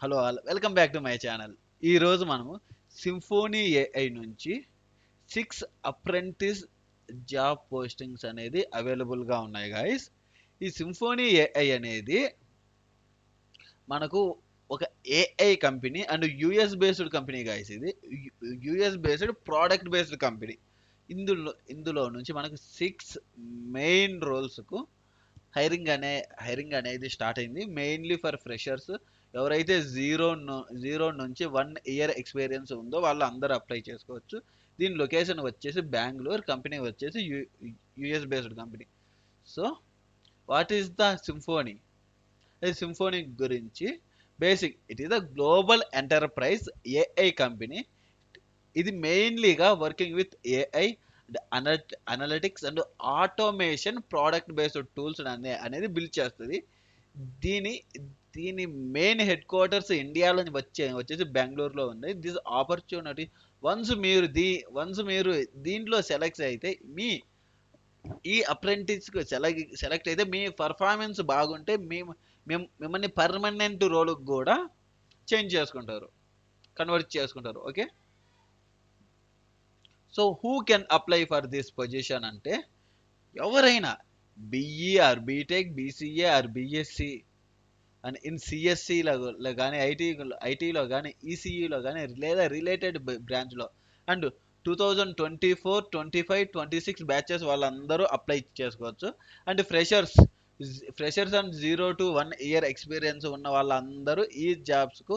Hello all welcome back to my channel. ఈరోజు మనము symphony AI నుంచి 6 అప్రెంటిస్ జాబ్ పోస్టింగ్స్ అనేది అవైలబుల్గా ఉన్నాయి గాయస్. ఈ సింఫోనీ ఏఐ అనేది మనకు ఒక AI company and US based company guys. ఇది US based product based company. ఇందులో నుంచి మనకు 6 మెయిన్ రోల్స్కు హైరింగ్ అనేది స్టార్ట్ అయింది. మెయిన్లీ ఫర్ ఫ్రెషర్స్, ఎవరైతే జీరో నుంచి 1 ఇయర్ ఎక్స్పీరియన్స్ ఉందో వాళ్ళు అందరూ అప్లై చేసుకోవచ్చు. దీని లొకేషన్ వచ్చేసి బెంగళూరు, కంపెనీ వచ్చేసి US based company. So what is the Symphony? ఈ సింఫోనీ గురించి basic, it is the global enterprise AI company. ఇది మెయిన్లీగా working with AI analytics and automation product based tools అనేది బిల్డ్ చేస్తుంది. దీని దీని మెయిన్ హెడ్ క్వార్టర్స్ ఇండియాలో వచ్చేసి బెంగళూరులో ఉంది. దిస్ ఆపర్చునిటీ వన్స్ మీరు దీంట్లో సెలెక్ట్ అయితే, ఈ అప్రెంటిస్కి సెలెక్ట్ అయితే మీ పర్ఫార్మెన్స్ బాగుంటే మిమ్మల్ని పర్మనెంట్ రోల్కి కూడా కన్వర్ట్ చేసుకుంటారు. Okay, so who can apply for this position అంటే ఎవరైనా BE or BTech, BCA or BSc and in సిఎస్సిలో కానీ ఐటీలో కానీ ఈసీఈలో కానీ లేదా రిలేటెడ్ బ్రాంచ్లో అండ్ 2024, 25, 26 బ్యాచెస్ వాళ్ళందరూ అప్లై చేసుకోవచ్చు. And freshers and 0 to 1 year experience ఉన్న వాళ్ళందరూ ఈ జాబ్స్కు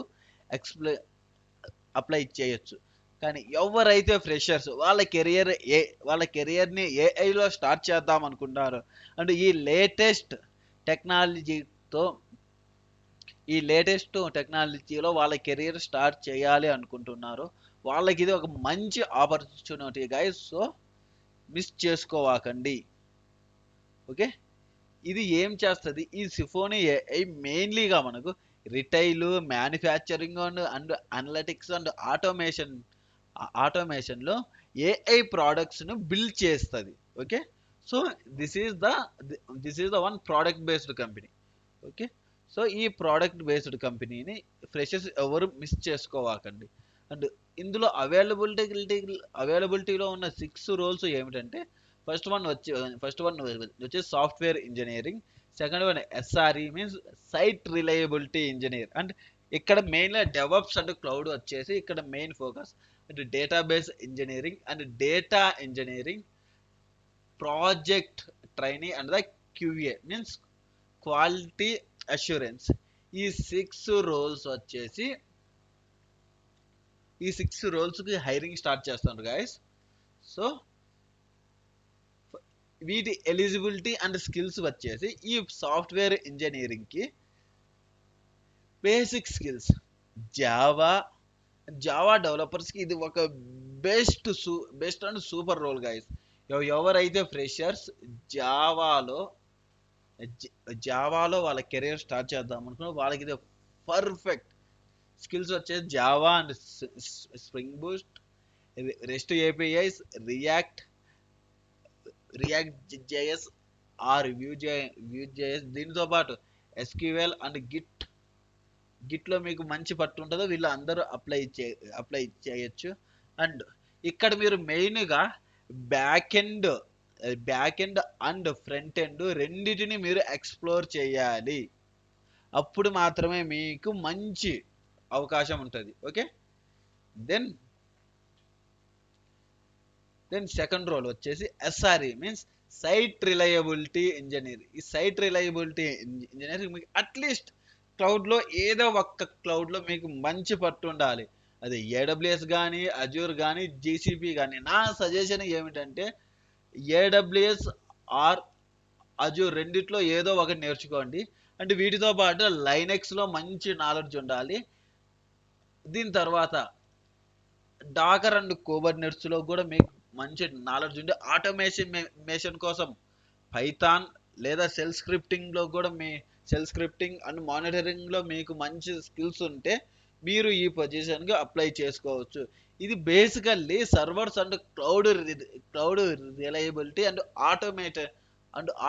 అప్లై చేయొచ్చు. కానీ ఎవరైతే ఫ్రెషర్స్ వాళ్ళ కెరియర్ని ఏఐలో స్టార్ట్ చేద్దాం అనుకుంటారు అండ్ ఈ లేటెస్ట్ టెక్నాలజీలో వాళ్ళ కెరియర్ స్టార్ట్ చేయాలి అనుకుంటున్నారు, వాళ్ళకి ఇది ఒక మంచి ఆపర్చునిటీ గైస్. సో మిస్ చేసుకోవాకండి. ఓకే, ఇది ఏం చేస్తుంది? ఈ సిఫోనీ ఏఐ మెయిన్లీగా మనకు retail, manufacturing and analytics and ఆటోమేషన్లో ఏఐ ప్రోడక్ట్స్ను బిల్డ్ చేస్తుంది. Okay, so this is the one product based company. Okay, so ఈ ప్రోడక్ట్ బేస్డ్ కంపెనీని ఫ్రెషర్స్ ఎవరు మిస్ చేసుకోవాకండి. అండ్ ఇందులో అవైలబిలిటీలో ఉన్న 6 రోల్స్ ఏమిటంటే, ఫస్ట్ వన్ వచ్చి software engineering, second one SRE means site reliability engineer. And ఇక్కడ మెయిన్గా డెవలప్స్ అండ్ క్లౌడ్ వచ్చేసి ఇక్కడ main focus. And database engineering and data engineering, project trainee and the QA means quality assurance. ఈ 6 roles వచ్చేసి ఈ 6 రోల్స్కి hiring start చేస్తున్నారు guys. So వీటి ఎలిజిబిలిటీ అండ్ స్కిల్స్ వచ్చేసి ఈ సాఫ్ట్వేర్ ఇంజనీరింగ్కి బేసిక్ స్కిల్స్ జావా డెవలపర్స్కి ఇది ఒక best and super role guys. ఎవరైతే ఫ్రెషర్స్ జావాలో వాళ్ళ కెరీర్ స్టార్ట్ చేద్దాం అనుకున్నా వాళ్ళకి ఇది పర్ఫెక్ట్ స్కిల్స్ వచ్చేసి Java and Spring Boot, rest APIs, react JS or Vue JS. దీంతో పాటు ఎస్క్యూఎల్ అండ్ గిట్లో మీకు మంచి పట్టు ఉంటుందో వీళ్ళు అందరూ అప్లై చేయొచ్చు. అండ్ ఇక్కడ మీరు మెయిన్గా back end and front end రెండింటిని మీరు ఎక్స్ప్లోర్ చేయాలి. అప్పుడు మాత్రమే మీకు మంచి అవకాశం ఉంటుంది. ఓకే, దెన్ సెకండ్ రోల్ వచ్చేసి SRE means site reliability engineer. ఈ సైట్ రిలయబిలిటీ ఇంజనీర్ మీకు అట్లీస్ట్ క్లౌడ్లో ఏదో ఒక్క క్లౌడ్లో మీకు మంచి పట్టు ఉండాలి. అది ఏడబ్ల్యూఎస్ కానీ, అజూర్ కానీ, జీసీపీ కానీ. నా సజెషన్ ఏమిటంటే ఏడబ్ల్యూఎస్ ఆర్ అజూర్ రెండిట్లో ఏదో ఒకటి నేర్చుకోండి. అంటే వీటితో పాటు లైనెక్స్లో మంచి నాలెడ్జ్ ఉండాలి. దీని తర్వాత డాకర్ అండ్ కుబర్నెట్స్లో కూడా మీకు మంచి నాలెడ్జ్ ఉండి, ఆటోమేషన్ కోసం పైథాన్ లేదా సెల్ స్క్రిప్టింగ్ అండ్ మానిటరింగ్లో మీకు మంచి స్కిల్స్ ఉంటే మీరు ఈ పొజిషన్కి అప్లై చేసుకోవచ్చు. ఇది basically servers and cloud reliability and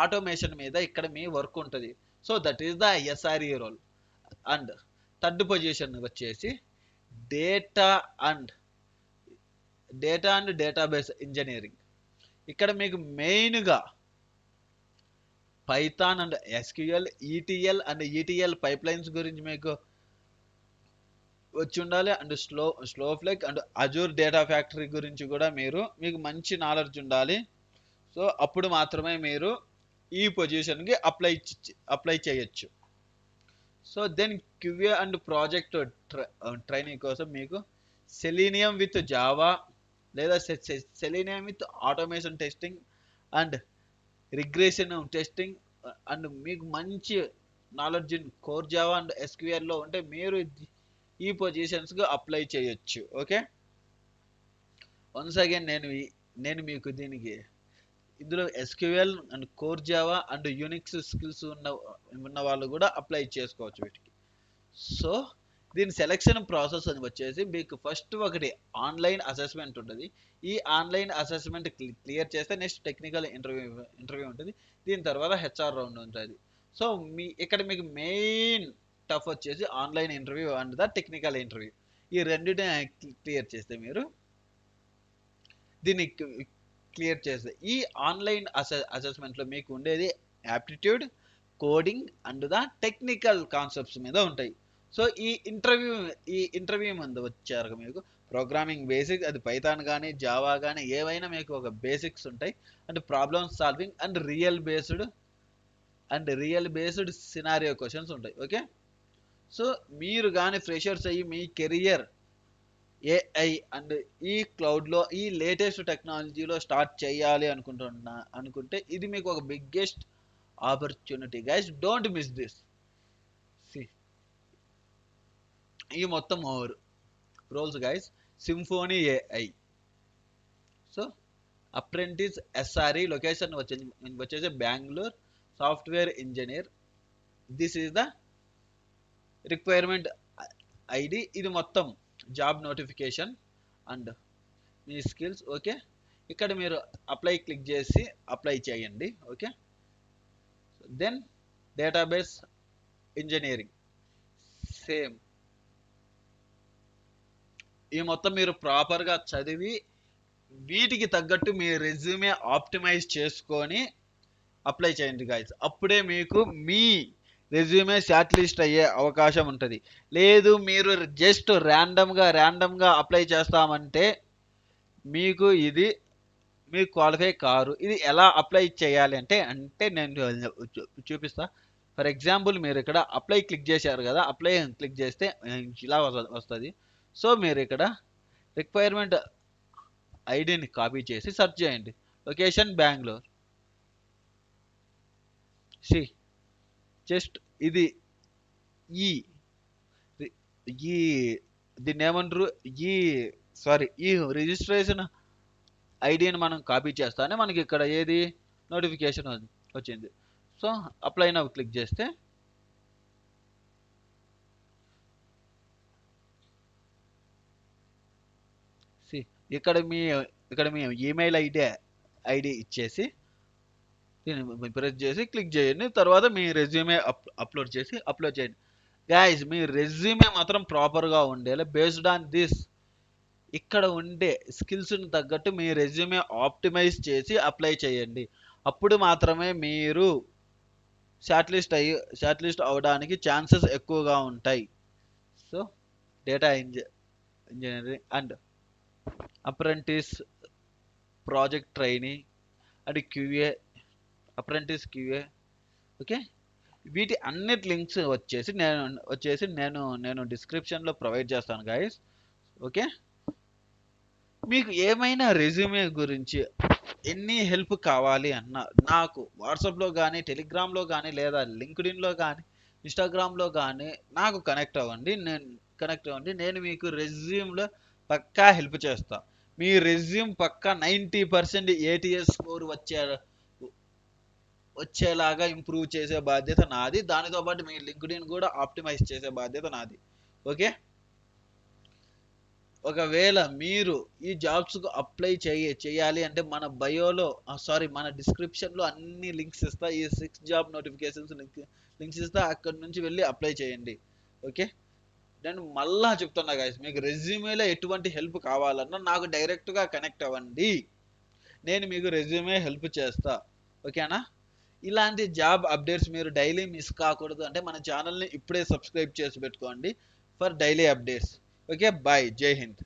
automation మీద ఇక్కడ మీ వర్క్ ఉంటుంది. So that is the SRE role. And third position వచ్చేసి డేటా అండ్ డేటాబేస్ ఇంజనీరింగ్. ఇక్కడ మీకు మెయిన్గా Python and SQL, ETL and ETL pipelines గురించి మీకు వచ్చి ఉండాలి. And Snowflake and Azure data factory గురించి కూడా మీకు మంచి నాలెడ్జ్ ఉండాలి. సో అప్పుడు మాత్రమే మీరు ఈ పొజిషన్కి అప్లై చేయొచ్చు. So then QA and project training కోసం మీకు సెలీనియం విత్ జావా లేదా Selenium with automation testing and regression testing and మీకు మంచి knowledge in core Java and ఎస్క్యూఎల్లో ఉంటే మీరు ఈ పొజిషన్స్కి అప్లై చేయొచ్చు. ఓకే, వన్స్ అగైన్ నేను మీకు దీనికి ఇందులో SQL and core Java and Unix skills ఉన్న వాళ్ళు కూడా అప్లై చేసుకోవచ్చు వీటికి. సో దీని సెలెక్షన్ ప్రాసెస్ అని వచ్చేసి మీకు ఫస్ట్ ఒకటి ఆన్లైన్ అసెస్మెంట్ ఉంటుంది. ఈ ఆన్లైన్ అసెస్మెంట్ క్లియర్ చేస్తే నెక్స్ట్ టెక్నికల్ ఇంటర్వ్యూ ఉంటుంది. దీని తర్వాత హెచ్ఆర్ రౌండ్ ఉంటుంది. సో ఇక్కడ మీకు మెయిన్ టఫ్ వచ్చేసి online interview and the technical interview. ఈ రెండింటిని క్లియర్ చేస్తే మీరు దీన్ని క్లియర్ చేస్తే ఈ ఆన్లైన్ అసెస్మెంట్లో మీకు ఉండేది aptitude, coding and the technical concepts మీద ఉంటాయి. సో ఈ ఇంటర్వ్యూ ముందు వచ్చారు మీకు ప్రోగ్రామింగ్ బేసిక్, అది పైథాన్ కానీ జావా కానీ ఏవైనా మీకు ఒక బేసిక్స్ ఉంటాయి. And problem solving and real based scenario questions ఉంటాయి. ఓకే, సో మీరు కానీ ఫ్రెషర్స్ అయ్యి మీ కెరియర్ ఏఐ అండ్ ఈ క్లౌడ్లో ఈ లేటెస్ట్ టెక్నాలజీలో స్టార్ట్ చేయాలి అనుకుంటే ఇది మీకు ఒక biggest opportunity guys. Don't miss this. ఈ మొత్తం roles guys. Symphony AI, so apprentice SRE, location వచ్చేసి Bengaluru, software engineer. This is the requirement ID. ఇది మొత్తం జాబ్ నోటిఫికేషన్ అండ్ మీ స్కిల్స్. ఓకే, ఇక్కడ మీరు అప్లై క్లిక్ చేసి అప్లై చేయండి. Okay, then database engineering same. ఈ మొత్తం మీరు ప్రాపర్గా చదివి వీటికి తగ్గట్టు మీ రెజ్యూమే ఆప్టిమైజ్ చేసుకొని అప్లై చేయండి గైస్. అప్పుడే మీకు మీ రెజ్యూమే షార్ట్ లిస్ట్ అయ్యే అవకాశం ఉంటుంది. లేదు మీరు జస్ట్ ర్యాండమ్గా అప్లై చేస్తామంటే మీకు క్వాలిఫై కారు. ఇది ఎలా అప్లై చేయాలి అంటే నేను చూపిస్తా. ఫర్ ఎగ్జాంపుల్ మీరు ఇక్కడ అప్లై క్లిక్ చేశారు కదా, అప్లై క్లిక్ చేస్తే ఇలా వస్తుంది. సో మీరు ఇక్కడ రిక్వైర్మెంట్ ఐడిని కాపీ చేసి సెర్చ్ చేయండి. లొకేషన్ బెంగళూరు. జస్ట్ ఇది దీన్ని ఏమంటారు, ఈ రిజిస్ట్రేషన్ ఐడిని మనం కాపీ చేస్తానే మనకి ఇక్కడ ఏది నోటిఫికేషన్ వచ్చింది. సో అప్లై నౌ క్లిక్ చేస్తే ఇక్కడ మీ ఈమెయిల్ ఐడి ఇచ్చేసి దీన్ని ప్రెస్ చేసి క్లిక్ చేయండి. తర్వాత మీ రెజ్యూమే అప్లోడ్ చేయండి. గైస్ మీ రెజ్యూమే మాత్రం ప్రాపర్గా ఉండేలా బేస్డ్ ఆన్ దిస్ ఇక్కడ ఉండే స్కిల్స్ని తగ్గట్టు మీ రెజ్యూమే ఆప్టిమైజ్ చేసి అప్లై చేయండి. అప్పుడు మాత్రమే మీరు షార్ట్ లిస్ట్ అవ్వడానికి ఛాన్సెస్ ఎక్కువగా ఉంటాయి. So data engineering and apprentice, project training and apprentice QA. Okay, వీటి అన్నిటి లింక్స్ వచ్చేసి నేను డిస్క్రిప్షన్లో ప్రొవైడ్ చేస్తాను గైస్. ఓకే, మీకు ఏమైనా రెజ్యూమే గురించి ఎన్ని హెల్ప్ కావాలి అన్నా నాకు వాట్సాప్లో కానీ, టెలిగ్రామ్లో కానీ, లేదా లింక్డ్ఇన్లో కానీ, ఇన్స్టాగ్రామ్లో కానీ నాకు కనెక్ట్ అవ్వండి. నేను మీకు రెజ్యూమ్లో పక్కా హెల్ప్ చేస్తా. మీ రెజ్యూమ్ పక్కా 90% ఏటీఎస్ స్కోర్ వచ్చేలాగా ఇంప్రూవ్ చేసే బాధ్యత నాది. దానితో పాటు మీ లింక్డ్ఇన్ కూడా ఆప్టిమైజ్ చేసే బాధ్యత నాది. ఓకే, ఒకవేళ మీరు ఈ జాబ్స్కు అప్లై చేయాలి అంటే మన బయోలో మన డిస్క్రిప్షన్లో అన్ని లింక్స్ ఇస్తా. ఈ 6 జాబ్ నోటిఫికేషన్స్ లింక్స్ ఇస్తా. అక్కడి నుంచి వెళ్ళి అప్లై చేయండి. ఓకే, నేను మళ్ళా చెప్తున్నా గైస్, మీకు రెజ్యూమేలో ఎటువంటి హెల్ప్ కావాలన్నా నాకు డైరెక్ట్గా కనెక్ట్ అవ్వండి, నేను మీకు రెజ్యూమే హెల్ప్ చేస్తా. ఓకేనా? ఇలాంటి జాబ్ అప్డేట్స్ మీరు డైలీ మిస్ కాకూడదు అంటే మన ఛానల్ని ఇప్పుడే సబ్స్క్రైబ్ చేసి పెట్టుకోండి for daily updates. Okay, bye, జై హింద్.